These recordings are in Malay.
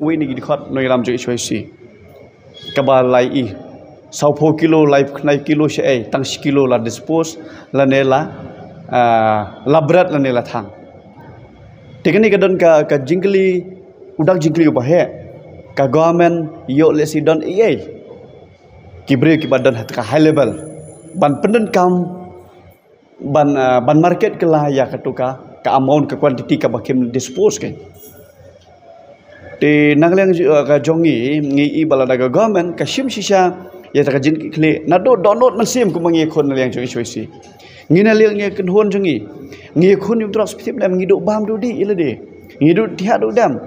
we ni dikhot noi lam jo HYC kaba lai I sau pho kilo lai nai kilo she ai tang kilo la dispose la ne la labrat la ne la thang tekani kadon ka jingli udak jingli ba he ka government yo lesi don ai kibre ki badan hat ka high level ban penden kam ban market kala ya katuka ka amount ka quantity ka bakim dispose kai te nangleng ka jongi ngi I balada ka government ka shim shisha ya ta jin kle na do download man sim ku mangi khon leng jo HYC ngi na leng ngi kan hon jongi ngi khon yu drop spitip lam ngi do bam do di ile de ngi do tiha do dam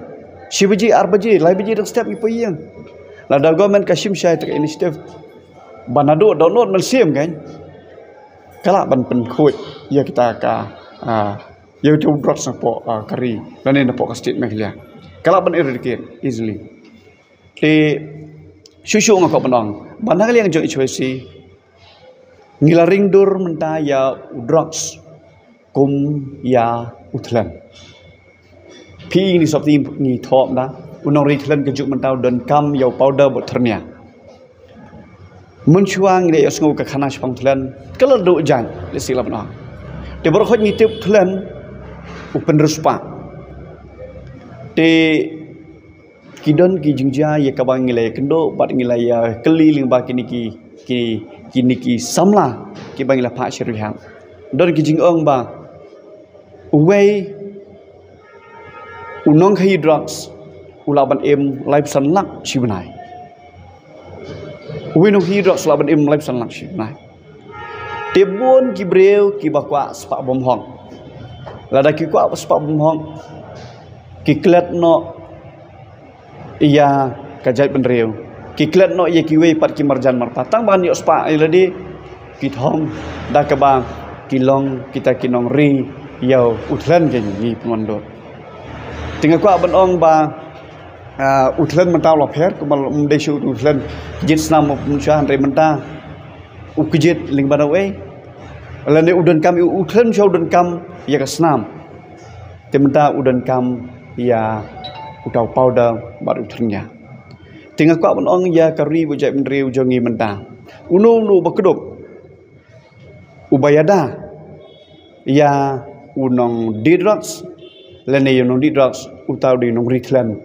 shibaji arbaji lai biji dak step ipo yang la da government ka shim sha ta initiative banado download man sim kan kala ban pen khoi ya kita ka ya tu drop sapo kari dan ni napo ka statement lia kala ban eradicate easily te susu ngako benong banang yang jo HYC ngilaring dur menta ya drugs kum ya utlan pi ni sopti ni thop na unong ritlan kejuk mentau dan kam ya powder bot ternia mencuang ni osngo ka khana spang tlan kala do jan le sila benong te bor khot ni tip tlan upen ruspa te kidon ki jingja ye kabang ngilai kendo bat ngilai ya keli ling ba kini ki samla ki bangila pha shiriham don ki jingong ba uwei unong khai drugs ulaban em life sanlak shibanai uwei no hi drugs ulaban em life sanlak shibanai tebon ki breu ki bakwa spa bom hong lada ki kwa spa bom hong ki klet no iya kajai penreu kiklet no ye kiwe pat ki marjan marpatang ban yo spa iladi kithong da kabang kilong kita kinong ri yo utlan ke ni pemondot tinggal ko ban ong ba utlan mentau lo pher ko mal desu utlan jit snam muncha re menta ukjit ling banawe lane udan kam utlan show udan kam ya ka snam tementa udan kam ya utau powder baru ternya tinggal ko ban ong ya kari bujai menriu jongi menta unu bakedop ubayada ya unong drugs lene unong drugs utau di nong ritlan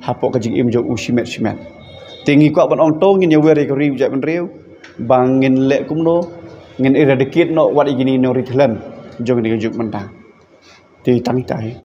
hapok kajing im jo usimet simet tingi ko ban ong tong ngin ya weri kari bujai menriu bangin le kumno ngin eradicate no wat igini no ritlan jongi juk menta ti tangi tai